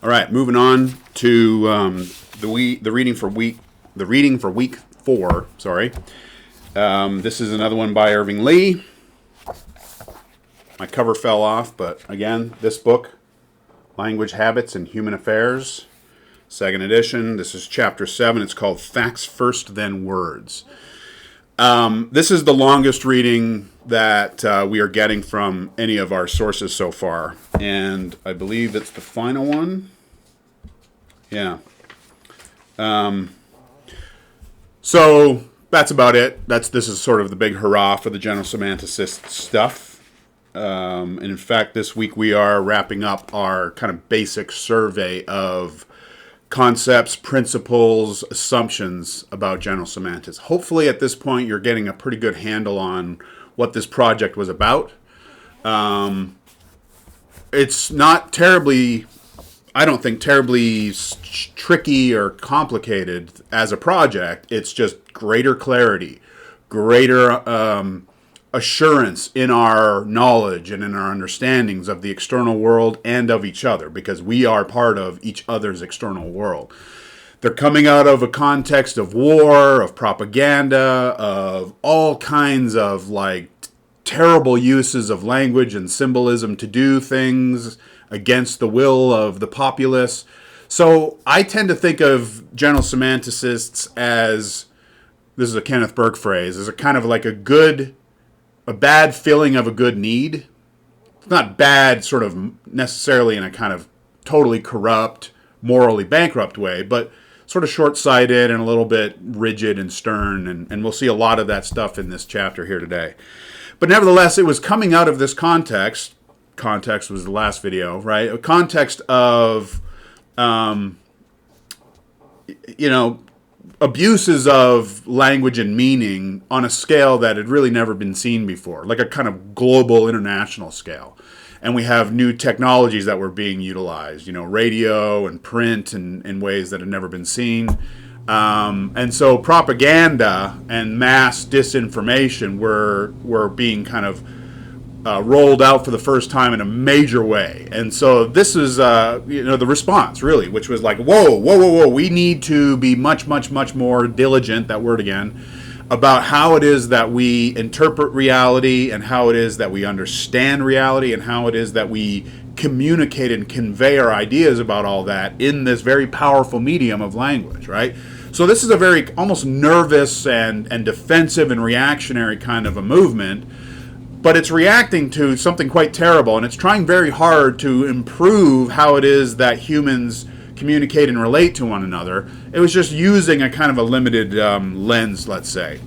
All right, moving on to the reading for week 4. Sorry, this is another one by Irving Lee. My cover fell off, but again, this book, Language, Habits, and Human Affairs, second edition. This is chapter 7. It's called Facts First, Then Words. This is the longest reading that we are getting from any of our sources so far, and I believe it's the final one. Yeah. So that's about it. This is sort of the big hurrah for the general semanticist stuff. And in fact, this week we are wrapping up our kind of basic survey of concepts, principles, assumptions about general semantics. Hopefully at this point you're getting a pretty good handle on what this project was about. It's not terribly, I don't think, terribly tricky or complicated as a project. It's just greater clarity, greater assurance in our knowledge and in our understandings of the external world and of each other, because we are part of each other's external world. They're coming out of a context of war, of propaganda, of all kinds of terrible uses of language and symbolism to do things against the will of the populace. So I tend to think of general semanticists as, this is a Kenneth Burke phrase, as a kind of like a bad filling of a good need. It's not bad sort of necessarily in a kind of totally corrupt, morally bankrupt way, but sort of short-sighted and a little bit rigid and stern, and we'll see a lot of that stuff in this chapter here today. But nevertheless, it was coming out of this context was the last video, right? A context of, abuses of language and meaning on a scale that had really never been seen before, like a kind of global international scale. And we have new technologies that were being utilized, radio and print in ways that had never been seen. And so propaganda and mass disinformation were being kind of rolled out for the first time in a major way. And so this is, the response, really, which was like, whoa, we need to be much, much, much more diligent, that word again, about how it is that we interpret reality and how it is that we understand reality and how it is that we communicate and convey our ideas about all that in this very powerful medium of language, right? So this is a very almost nervous and defensive and reactionary kind of a movement, but it's reacting to something quite terrible, and it's trying very hard to improve how it is that humans communicate and relate to one another. It was just using a kind of a limited lens, let's say.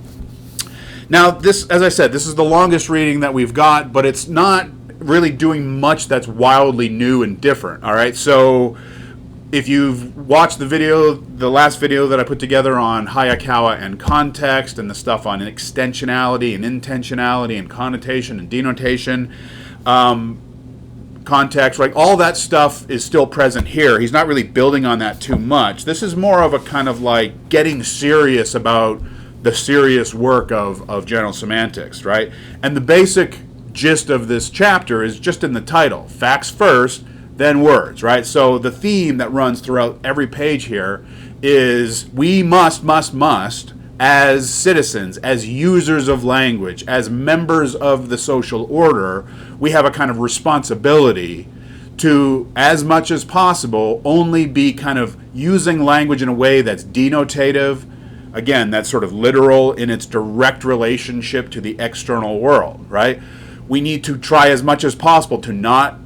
Now, this, as I said, this is the longest reading that we've got, but it's not really doing much that's wildly new and different, all right? So if you've watched the last video that I put together on Hayakawa and context and the stuff on extensionality and intentionality and connotation and denotation, context, right? All that stuff is still present here. He's not really building on that too much. This is more of a kind of like getting serious about the serious work of general semantics, right? And the basic gist of this chapter is just in the title, facts first, then words, right? So the theme that runs throughout every page here is we must, as citizens, as users of language, as members of the social order, we have a kind of responsibility to, as much as possible, only be kind of using language in a way that's denotative, again, that's sort of literal in its direct relationship to the external world, right? We need to try as much as possible to not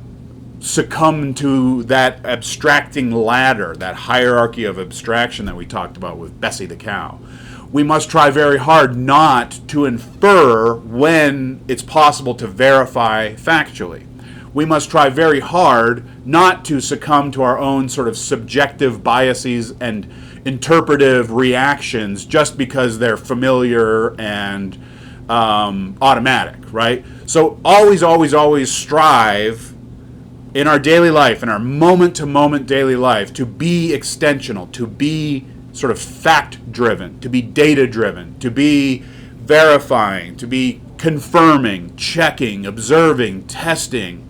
succumb to that abstracting ladder, that hierarchy of abstraction that we talked about with Bessie the cow. We must try very hard not to infer when it's possible to verify factually. We must try very hard not to succumb to our own sort of subjective biases and interpretive reactions just because they're familiar and automatic, right? So always strive in our daily life, in our moment-to-moment daily life, to be extensional, to be sort of fact-driven, to be data-driven, to be verifying, to be confirming, checking, observing, testing,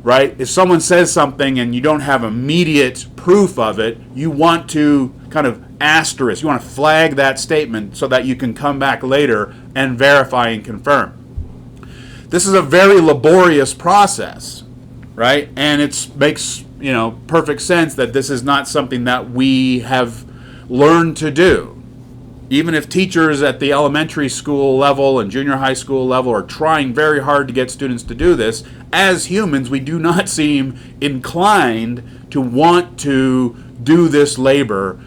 right? If someone says something and you don't have immediate proof of it, you want to kind of asterisk, you want to flag that statement so that you can come back later and verify and confirm. This is a very laborious process, right? And it makes, perfect sense that this is not something that we have learned to do. Even if teachers at the elementary school level and junior high school level are trying very hard to get students to do this, as humans, we do not seem inclined to want to do this labor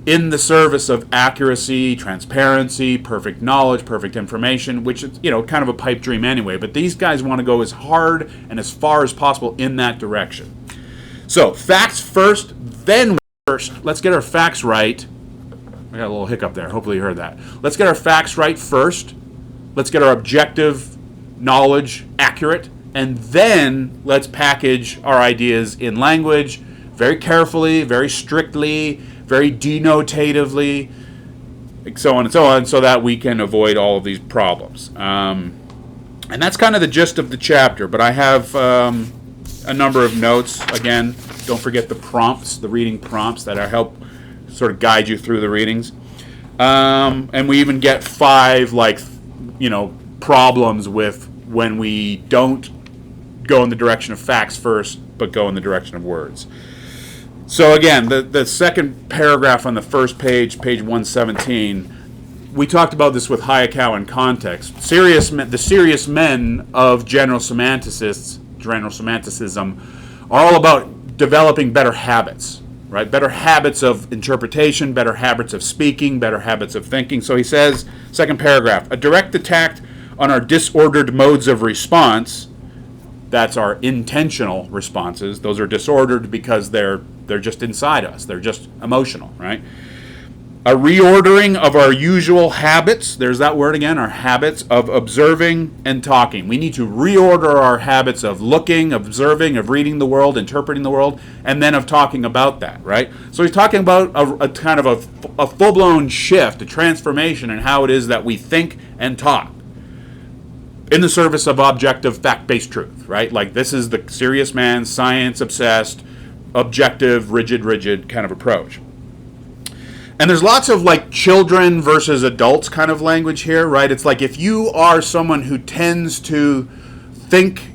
in the service of accuracy, transparency, perfect knowledge, perfect information, which is, kind of a pipe dream anyway. But these guys want to go as hard and as far as possible in that direction. So, facts first, then first. Let's get our facts right. I got a little hiccup there. Hopefully you heard that. Let's get our facts right first. Let's get our objective knowledge accurate. And then let's package our ideas in language very carefully, very strictly, very denotatively, so on and so on, so that we can avoid all of these problems. And that's kind of the gist of the chapter. But I have a number of notes. Again, don't forget the prompts, the reading prompts that help sort of guide you through the readings. And we even get 5 problems with when we don't go in the direction of facts first, but go in the direction of words. So again, the second paragraph on the first page, page 117, we talked about this with Hayakawa in context. The serious men of general semanticism are all about developing better habits. Right? Better habits of interpretation, better habits of speaking, better habits of thinking. So he says, second paragraph, a direct attack on our disordered modes of response, that's our intentional responses. Those are disordered because they're just inside us. They're just emotional, right? A reordering of our usual habits, there's that word again, our habits of observing and talking. We need to reorder our habits of looking, observing, of reading the world, interpreting the world, and then of talking about that, right? So he's talking about a kind of a full-blown shift, a transformation in how it is that we think and talk in the service of objective, fact-based truth, right? Like this is the serious man, science-obsessed, objective, rigid kind of approach. And there's lots of children versus adults kind of language here, right? It's like if you are someone who tends to think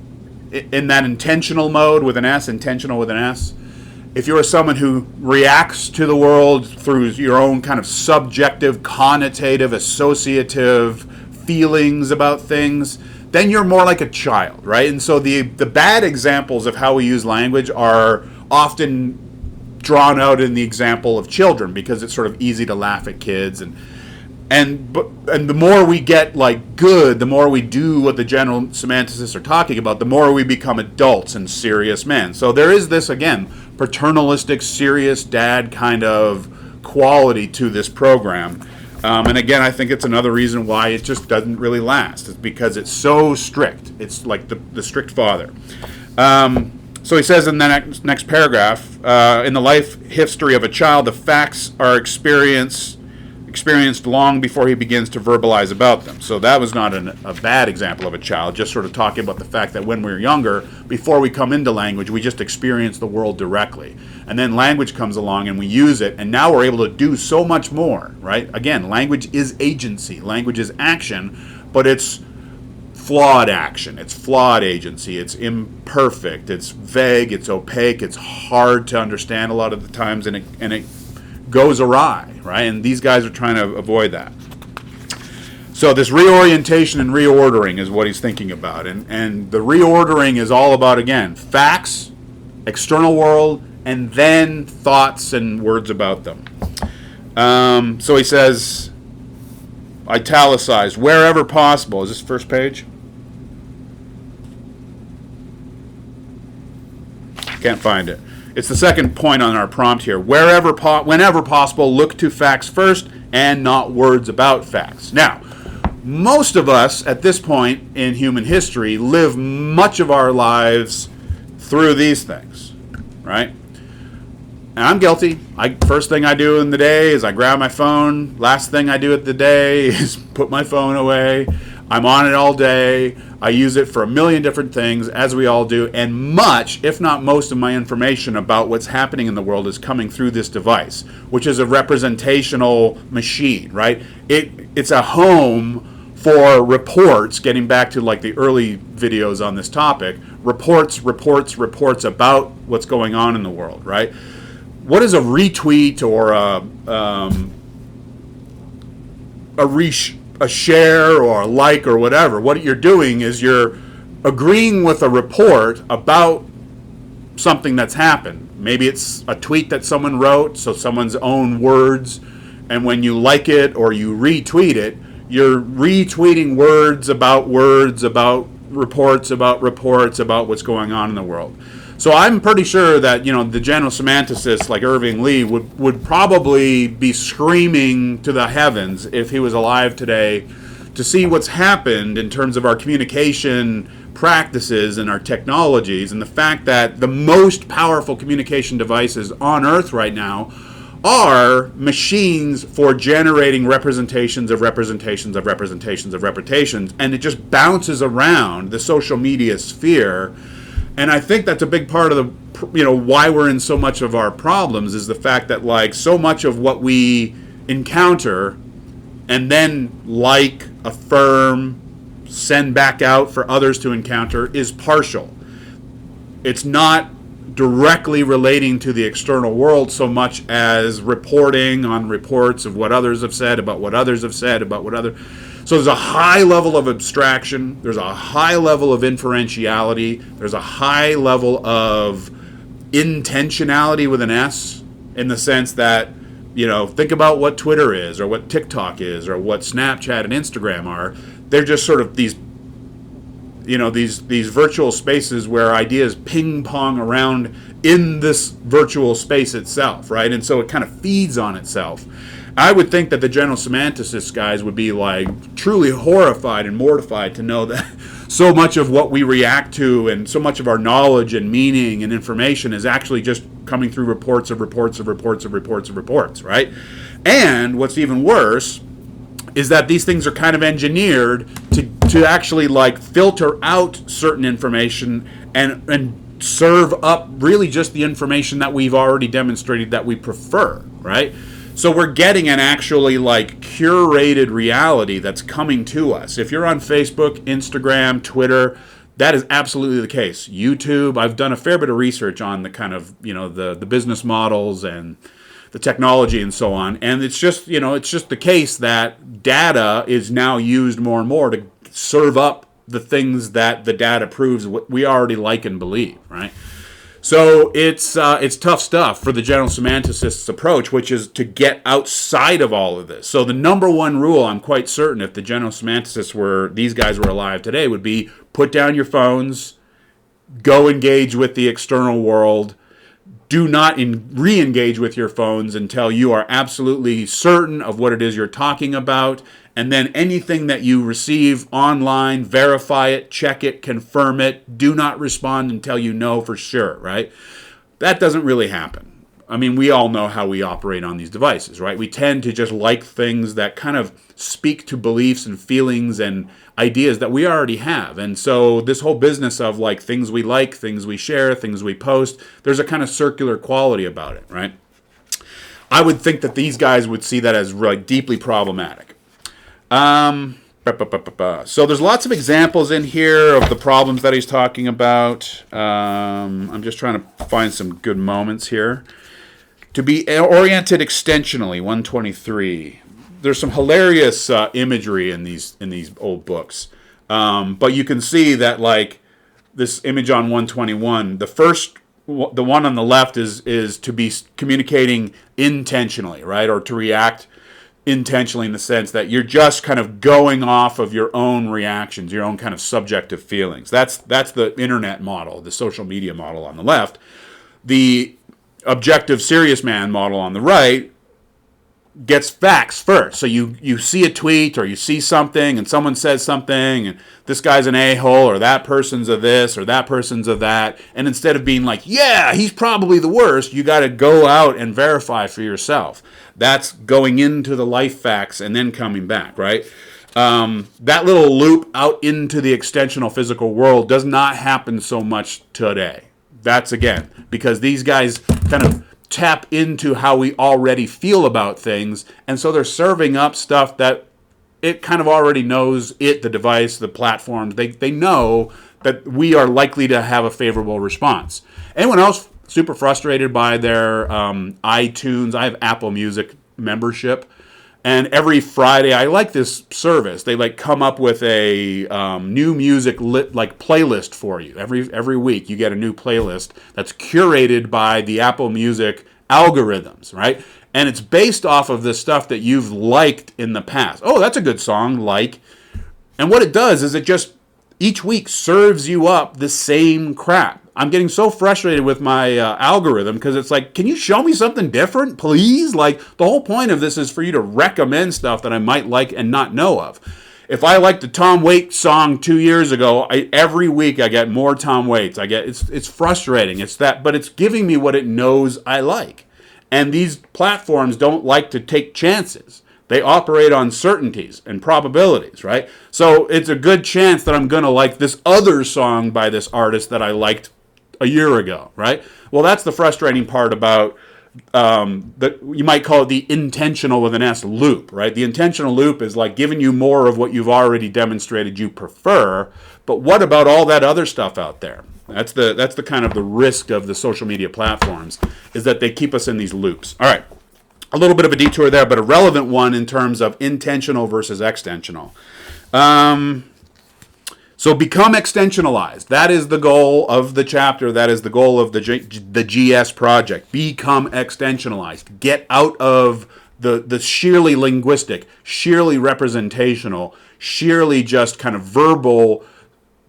in that intentional mode with an S, intentional with an S, if you're someone who reacts to the world through your own kind of subjective, connotative, associative feelings about things, then you're more like a child, right? And so the bad examples of how we use language are often drawn out in the example of children because it's sort of easy to laugh at kids and the more we get good, the more we do what the general semanticists are talking about, the more we become adults and serious men. So there is this, again, paternalistic, serious dad kind of quality to this program. And again, I think it's another reason why it just doesn't really last. It's because it's so strict. It's like the strict father. So he says in the next paragraph, in the life history of a child, the facts are experienced long before he begins to verbalize about them. So that was not a bad example of a child, just sort of talking about the fact that when we were younger, before we come into language, we just experience the world directly. And then language comes along and we use it, and now we're able to do so much more, right? Again, language is agency. Language is action, but it's flawed action. It's flawed agency. It's imperfect. It's vague. It's opaque. It's hard to understand a lot of the times, and it goes awry, right? And these guys are trying to avoid that. So this reorientation and reordering is what he's thinking about. And the reordering is all about, again, facts, external world, and then thoughts and words about them. So he says, italicized, wherever possible. Is this first page? Can't find it. It's the second point on our prompt here. Whenever possible, look to facts first and not words about facts. Now, most of us at this point in human history live much of our lives through these things, right? And I'm guilty. First thing I do in the day is I grab my phone. Last thing I do at the day is put my phone away. I'm on it all day. I use it for a million different things, as we all do, and much, if not most, of my information about what's happening in the world is coming through this device, which is a representational machine, right? It's a home for reports, getting back to like the early videos on this topic, reports about what's going on in the world, right? What is a retweet or a share or a like or whatever? What you're doing is you're agreeing with a report about something that's happened. Maybe it's a tweet that someone wrote, so someone's own words, and when you like it or you retweet it, you're retweeting words about reports about what's going on in the world. So I'm pretty sure that, the general semanticist like Irving Lee would probably be screaming to the heavens if he was alive today to see what's happened in terms of our communication practices and our technologies, and the fact that the most powerful communication devices on Earth right now are machines for generating representations, and it just bounces around the social media sphere. And I think that's a big part of the, why we're in so much of our problems, is the fact that like so much of what we encounter and then like, affirm, send back out for others to encounter is partial. It's not directly relating to the external world so much as reporting on reports of what others have said about what others have said about what other. So there's a high level of abstraction, there's a high level of inferentiality, there's a high level of intentionality with an S, in the sense that, think about what Twitter is, or what TikTok is, or what Snapchat and Instagram are. They're just sort of these virtual spaces where ideas ping pong around in this virtual space itself, right? And so it kind of feeds on itself. I would think that the general semanticist guys would be like truly horrified and mortified to know that so much of what we react to and so much of our knowledge and meaning and information is actually just coming through reports, right? And what's even worse is that these things are kind of engineered to actually like filter out certain information and serve up really just the information that we've already demonstrated that we prefer, right? So we're getting an actually like curated reality that's coming to us. If you're on Facebook, Instagram, Twitter, that is absolutely the case. YouTube, I've done a fair bit of research on the kind of, the business models and the technology and so on. And it's just, it's just the case that data is now used more and more to serve up the things that the data proves what we already like and believe, right? So it's tough stuff for the general semanticist's approach, which is to get outside of all of this. So the number one rule, I'm quite certain, if the general semanticists these guys were alive today, would be put down your phones, go engage with the external world. Do not re-engage with your phones until you are absolutely certain of what it is you're talking about. And then anything that you receive online, verify it, check it, confirm it. Do not respond until you know for sure, right? That doesn't really happen. I mean, we all know how we operate on these devices, right? We tend to just like things that kind of speak to beliefs and feelings and ideas that we already have. And so this whole business of like things we like, things we share, things we post, there's a kind of circular quality about it, right? I would think that these guys would see that as really deeply problematic. So there's lots of examples in here of the problems that he's talking about. I'm just trying to find some good moments here. To be oriented extensionally, 123. There's some hilarious imagery in these old books, but you can see that like this image on 121. The one on the left is to be communicating intentionally, right, or to react intentionally, in the sense that you're just kind of going off of your own reactions, your own kind of subjective feelings. That's the internet model, the social media model on the left. The objective serious man model on the right gets facts first. So you see a tweet or you see something and someone says something and this guy's an a-hole or that person's a this or that person's a that, and instead of being like, yeah, he's probably the worst, you got to go out and verify for yourself. That's going into the life facts and then coming back, right? That little loop out into the extensional physical world does not happen so much today. That's, again, because these guys kind of tap into how we already feel about things, and so they're serving up stuff that it kind of already knows, the device, the platforms, they know that we are likely to have a favorable response. Anyone else super frustrated by their iTunes? I have Apple Music membership, and every Friday, I like this service. They come up with a new music playlist for you. Every week, you get a new playlist that's curated by the Apple Music algorithms, right? And it's based off of the stuff that you've liked in the past. Oh, that's a good song, like. And what it does is it just each week serves you up the same crap. I'm getting so frustrated with my algorithm because it's like, can you show me something different, please? Like, the whole point of this is for you to recommend stuff that I might like and not know of. If I liked the Tom Waits song 2 years ago, every week I get more Tom Waits. It's frustrating. But it's giving me what it knows I like. And these platforms don't like to take chances. They operate on certainties and probabilities, right? So it's a good chance that I'm going to like this other song by this artist that I liked a year ago, right? Well, that's the frustrating part about you might call it the intentional with an S loop, right? The intentional loop is like giving you more of what you've already demonstrated you prefer, but what about all that other stuff out there? That's the kind of the risk of the social media platforms, is that they keep us in these loops. All right, a little bit of a detour there, but a relevant one in terms of intentional versus extensional. So become extensionalized. That is the goal of the chapter. That is the goal of the GS project. Become extensionalized. Get out of the sheerly linguistic, sheerly representational, sheerly just kind of verbal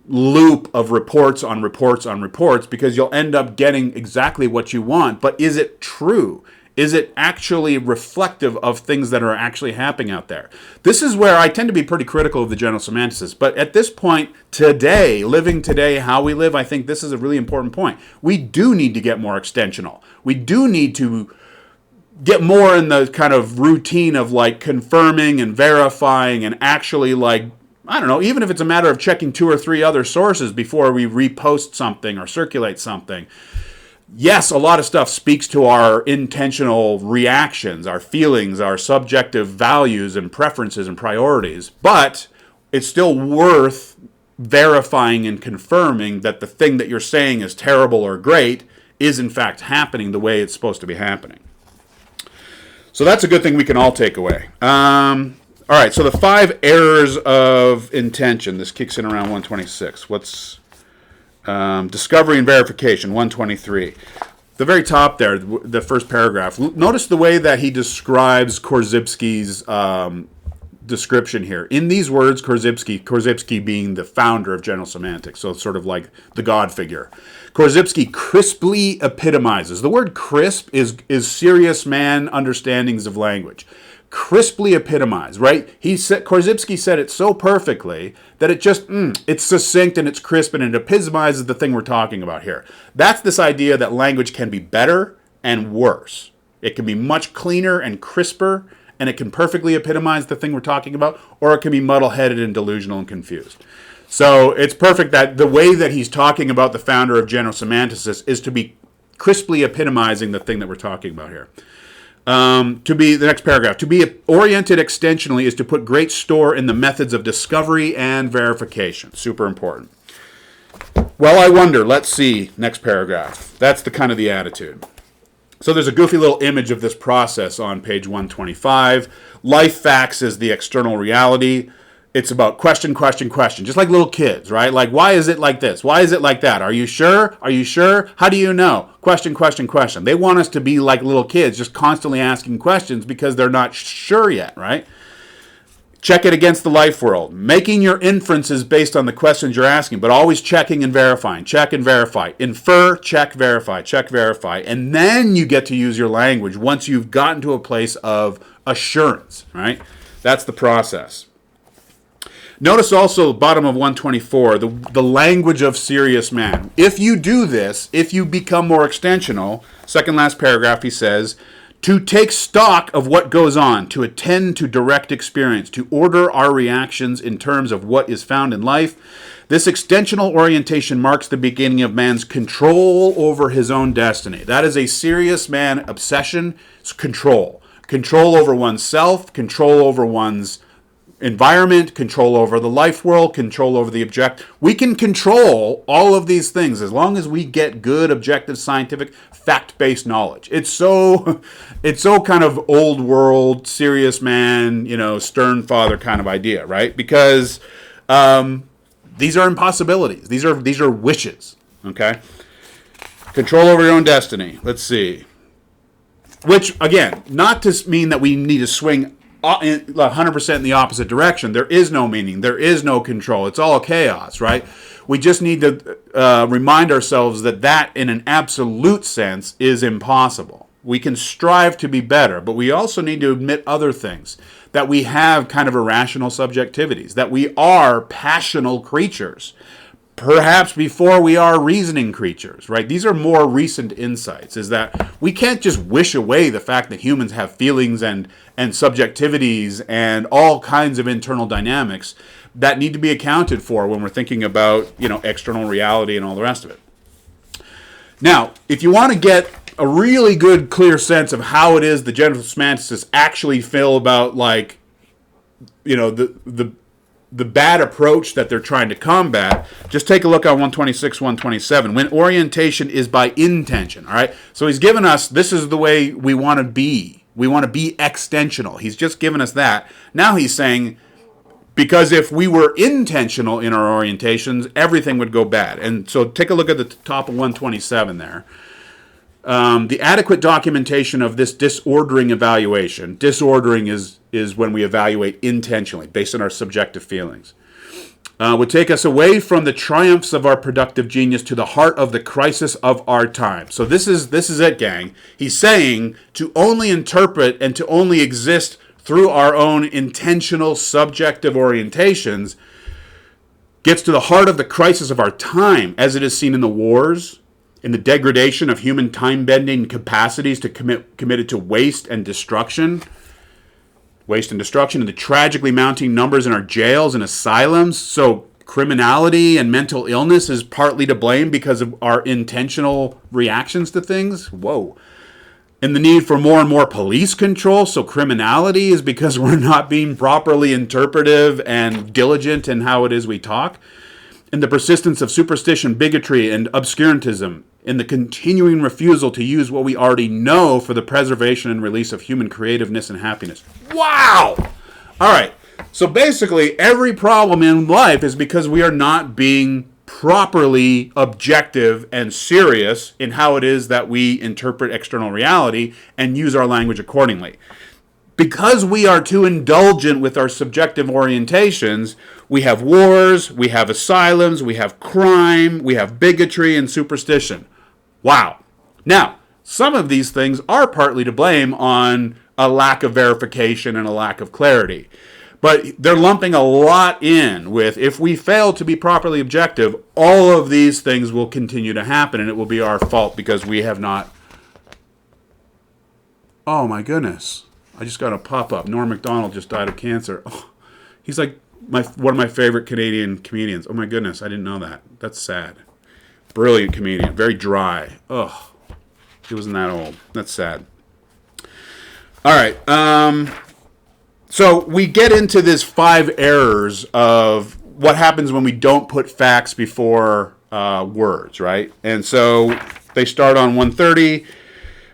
loop of reports on reports on reports, because you'll end up getting exactly what you want. But is it true? Is it actually reflective of things that are actually happening out there? This is where I tend to be pretty critical of the general semanticists. But at this point, today, living today, how we live, I think this is a really important point. We do need to get more extensional. We do need to get more in the kind of routine of like confirming and verifying and actually like, I don't know, even if it's a matter of checking 2 or 3 other sources before we repost something or circulate something. Yes, a lot of stuff speaks to our intentional reactions, our feelings, our subjective values and preferences and priorities, but it's still worth verifying and confirming that the thing that you're saying is terrible or great is in fact happening the way it's supposed to be happening. So that's a good thing we can all take away. All right, so the 5 errors of intention. This kicks in around 126. What's discovery and verification, 123. The very top there, the first paragraph. Notice the way that he describes Korzybski's description here. In these words, Korzybski being the founder of general semantics, so it's sort of like the God figure. Korzybski crisply epitomizes. The word crisp is serious man understandings of language. Crisply epitomized, right? Korzybski said it so perfectly that it just, it's succinct and it's crisp and it epitomizes the thing we're talking about here. That's this idea that language can be better and worse. It can be much cleaner and crisper, and it can perfectly epitomize the thing we're talking about, or it can be muddle-headed and delusional and confused. So it's perfect that the way that he's talking about the founder of general semanticists is to be crisply epitomizing the thing that we're talking about here. To be the next paragraph. To be oriented extensionally is to put great store in the methods of discovery and verification. Super important. Well, I wonder. Let's see. Next paragraph. That's the kind of the attitude. So there's a goofy little image of this process on page 125. Life facts is the external reality. It's about question, question, question. Just like little kids, right? Like, why is it like this? Why is it like that? Are you sure? Are you sure? How do you know? Question, question, question. They want us to be like little kids, just constantly asking questions because they're not sure yet, right? Check it against the life world. Making your inferences based on the questions you're asking, but always checking and verifying. Check and verify. Infer, check, verify, check, verify. And then you get to use your language once you've gotten to a place of assurance, right? That's the process. Notice also bottom of 124, the language of serious man. If you do this, if you become more extensional, second last paragraph he says, To take stock of what goes on, to attend to direct experience, to order our reactions in terms of what is found in life. This extensional orientation marks the beginning of man's control over his own destiny. That is a serious man obsession. It's control. Control over oneself, control over one's environment, control over the life world, control over the object. We can control all of these things as long as we get good, objective, scientific, fact-based knowledge. It's so kind of old world, serious man, stern father kind of idea, right? Because these are impossibilities. These are wishes. Okay. Control over your own destiny. Let's see. Which again, not to mean that we need to swing 100% in the opposite direction. There is no meaning. There is no control. It's all chaos, right? We just need to remind ourselves that in an absolute sense is impossible. We can strive to be better, but we also need to admit other things. That we have kind of irrational subjectivities. That we are passional creatures. Perhaps before we are reasoning creatures, right? These are more recent insights, is that we can't just wish away the fact that humans have feelings and subjectivities and all kinds of internal dynamics that need to be accounted for when we're thinking about, external reality and all the rest of it. Now, if you want to get a really good, clear sense of how it is the general semanticists actually feel about, the bad approach that they're trying to combat, just take a look on 126, 127. When orientation is by intention, all right? So he's given us, this is the way we want to be. We want to be extensional. He's just given us that. Now he's saying, because if we were intentional in our orientations, everything would go bad. And so take a look at the top of 127 there. The adequate documentation of this disordering evaluation. Disordering is when we evaluate intentionally, based on our subjective feelings. Would take us away from the triumphs of our productive genius to the heart of the crisis of our time. So this is it, gang. He's saying to only interpret and to only exist through our own intentional subjective orientations gets to the heart of the crisis of our time, as it is seen in the wars, in the degradation of human time-bending capacities to committed to waste and destruction, and the tragically mounting numbers in our jails and asylums. So criminality and mental illness is partly to blame because of our intentional reactions to things. Whoa. And the need for more and more police control. So criminality is because we're not being properly interpretive and diligent in how it is we talk. And the persistence of superstition, bigotry, and obscurantism, in the continuing refusal to use what we already know for the preservation and release of human creativeness and happiness. Wow! All right. So basically, every problem in life is because we are not being properly objective and serious in how it is that we interpret external reality and use our language accordingly. Because we are too indulgent with our subjective orientations, we have wars, we have asylums, we have crime, we have bigotry and superstition. Wow. Now, some of these things are partly to blame on a lack of verification and a lack of clarity. But they're lumping a lot in with, if we fail to be properly objective, all of these things will continue to happen, and it will be our fault because we have not... Oh, my goodness. I just got a pop-up. Norm Macdonald just died of cancer. Oh, he's like one of my favorite Canadian comedians. Oh, my goodness. I didn't know that. That's sad. Brilliant comedian. Very dry. Ugh. He wasn't that old. That's sad. All right. So we get into this 5 errors of what happens when we don't put facts before words, right? And so they start on 130.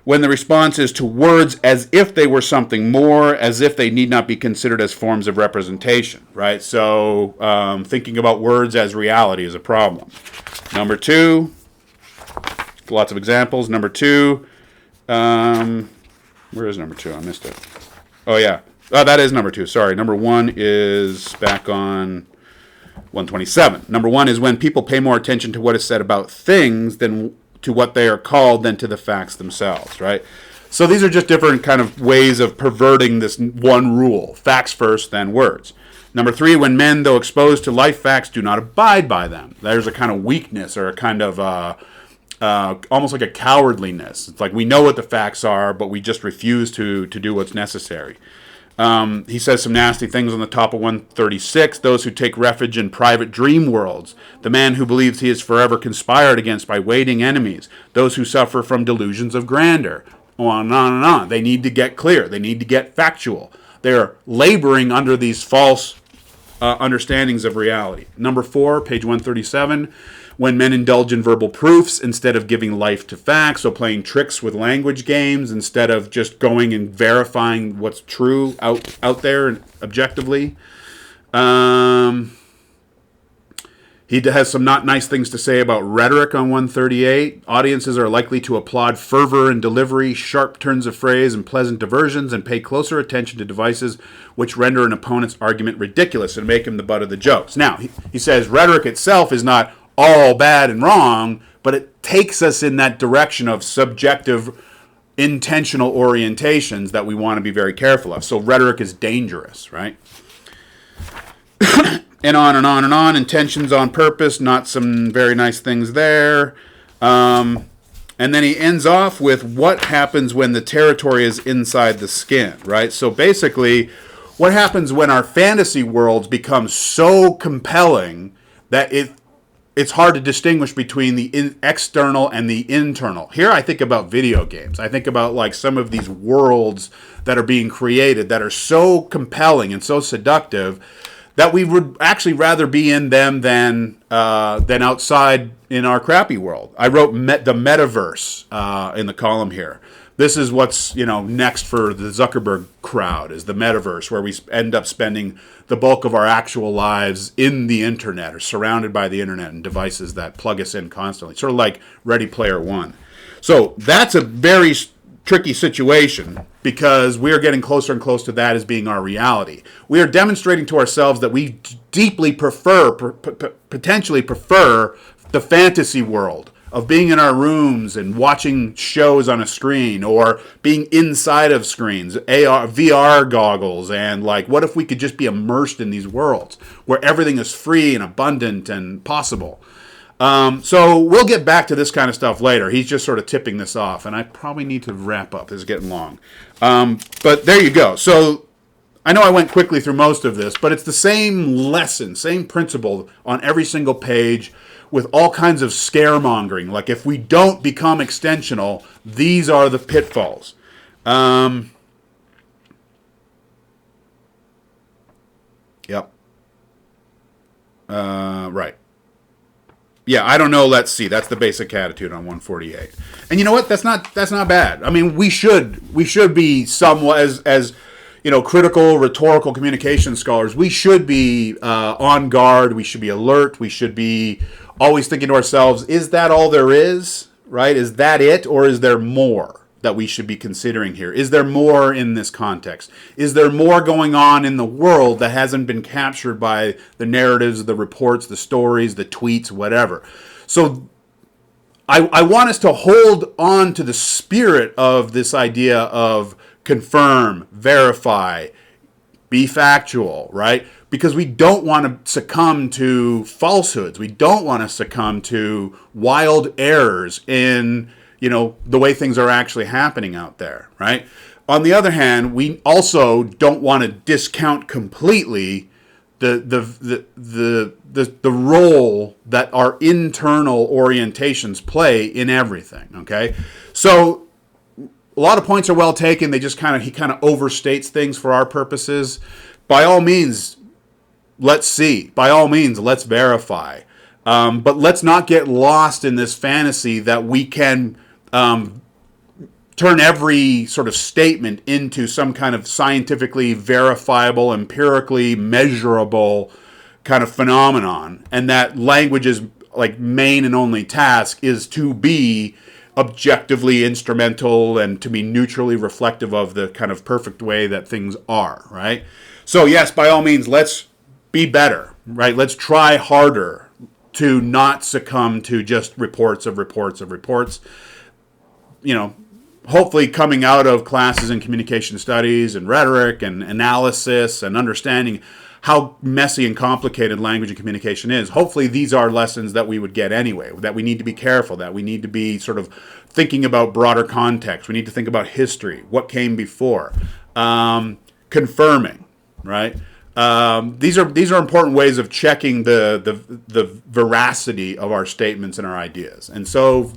When the response is to words as if they were something more, as if they need not be considered as forms of representation, right? So thinking about words as reality is a problem. Number 2, lots of examples. Number 2, where is number 2? I missed it. Oh, yeah. Oh, that is number 2. Sorry. Number 1 is back on 127. Number 1 is when people pay more attention to what is said about things than to what they are called than to the facts themselves, right? So these are just different kind of ways of perverting this one rule. Facts first, then words. Number 3, when men, though exposed to life facts, do not abide by them. There's a kind of weakness or a kind of almost like a cowardliness. It's like we know what the facts are, but we just refuse to do what's necessary. He says some nasty things on the top of 136. Those who take refuge in private dream worlds. The man who believes he is forever conspired against by waiting enemies. Those who suffer from delusions of grandeur. On and on and on. They need to get clear. They need to get factual. They're laboring under these false understandings of reality. Number 4, page 137. When men indulge in verbal proofs instead of giving life to facts, so playing tricks with language games instead of just going and verifying what's true out there and objectively. He has some not nice things to say about rhetoric on 138. Audiences are likely to applaud fervor in delivery, sharp turns of phrase, and pleasant diversions, and pay closer attention to devices which render an opponent's argument ridiculous and make him the butt of the jokes. Now, he says rhetoric itself is not all bad and wrong, but it takes us in that direction of subjective, intentional orientations that we want to be very careful of. So rhetoric is dangerous, right? And on and on and on. Intentions on purpose, not some very nice things there. And then he ends off with what happens when the territory is inside the skin, right? So basically, what happens when our fantasy worlds become so compelling that it's hard to distinguish between the external and the internal. Here I think about video games. I think about like some of these worlds that are being created that are so compelling and so seductive that we would actually rather be in them than outside in our crappy world. I wrote the metaverse in the column here. This is what's next for the Zuckerberg crowd, is the metaverse, where we end up spending the bulk of our actual lives in the internet or surrounded by the internet and devices that plug us in constantly, sort of like Ready Player One. So that's a very tricky situation because we are getting closer and closer to that as being our reality. We are demonstrating to ourselves that we deeply potentially prefer the fantasy world of being in our rooms and watching shows on a screen, or being inside of screens, AR, VR goggles, and like, what if we could just be immersed in these worlds where everything is free and abundant and possible? So we'll get back to this kind of stuff later. He's just sort of tipping this off, and I probably need to wrap up. This is getting long. But there you go. So I know I went quickly through most of this, but it's the same lesson, same principle on every single page, with all kinds of scaremongering. Like, if we don't become extensional, these are the pitfalls. Yep. Right. Yeah, I don't know. Let's see. That's the basic attitude on 148. And you know what? That's not bad. I mean, we should be somewhat as critical rhetorical communication scholars. We should be on guard. We should be alert. We should be always thinking to ourselves, is that all there is? Right? Is that it, or is there more that we should be considering here? Is there more in this context? Is there more going on in the world that hasn't been captured by the narratives, the reports, the stories, the tweets, whatever? So I want us to hold on to the spirit of this idea of confirm, verify, be factual, right? Because we don't want to succumb to falsehoods. We don't want to succumb to wild errors in the way things are actually happening out there, right? On the other hand, we also don't want to discount completely the role that our internal orientations play in everything. Okay, so a lot of points are well taken. He kind of overstates things for our purposes. By all means, let's see. By all means, let's verify. But let's not get lost in this fantasy that we can turn every sort of statement into some kind of scientifically verifiable, empirically measurable kind of phenomenon, and that language's like main and only task is to be objectively instrumental and to be neutrally reflective of the kind of perfect way that things are, right? So yes, by all means, let's be better, right? Let's try harder to not succumb to just reports of reports of reports. Hopefully coming out of classes in communication studies and rhetoric and analysis and understanding how messy and complicated language and communication is. Hopefully these are lessons that we would get anyway, that we need to be careful, that we need to be sort of thinking about broader context. We need to think about history, what came before, confirming, right? These are important ways of checking the veracity of our statements and our ideas. And so,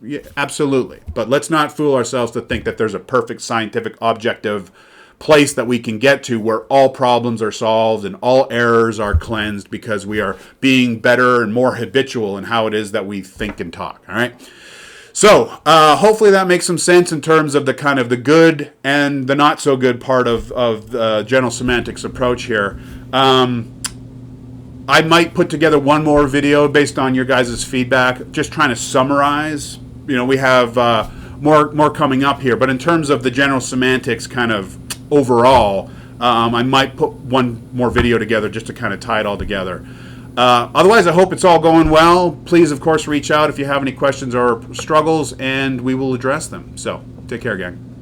yeah, absolutely. But let's not fool ourselves to think that there's a perfect scientific objective place that we can get to where all problems are solved and all errors are cleansed because we are being better and more habitual in how it is that we think and talk. All right. So hopefully that makes some sense in terms of the kind of the good and the not so good part of the general semantics approach here. I might put together one more video based on your guys' feedback, just trying to summarize. You know, we have more coming up here, but in terms of the general semantics kind of overall, I might put one more video together just to kind of tie it all together. Otherwise, I hope it's all going well. Please, of course, reach out if you have any questions or struggles, and we will address them. So, take care, gang.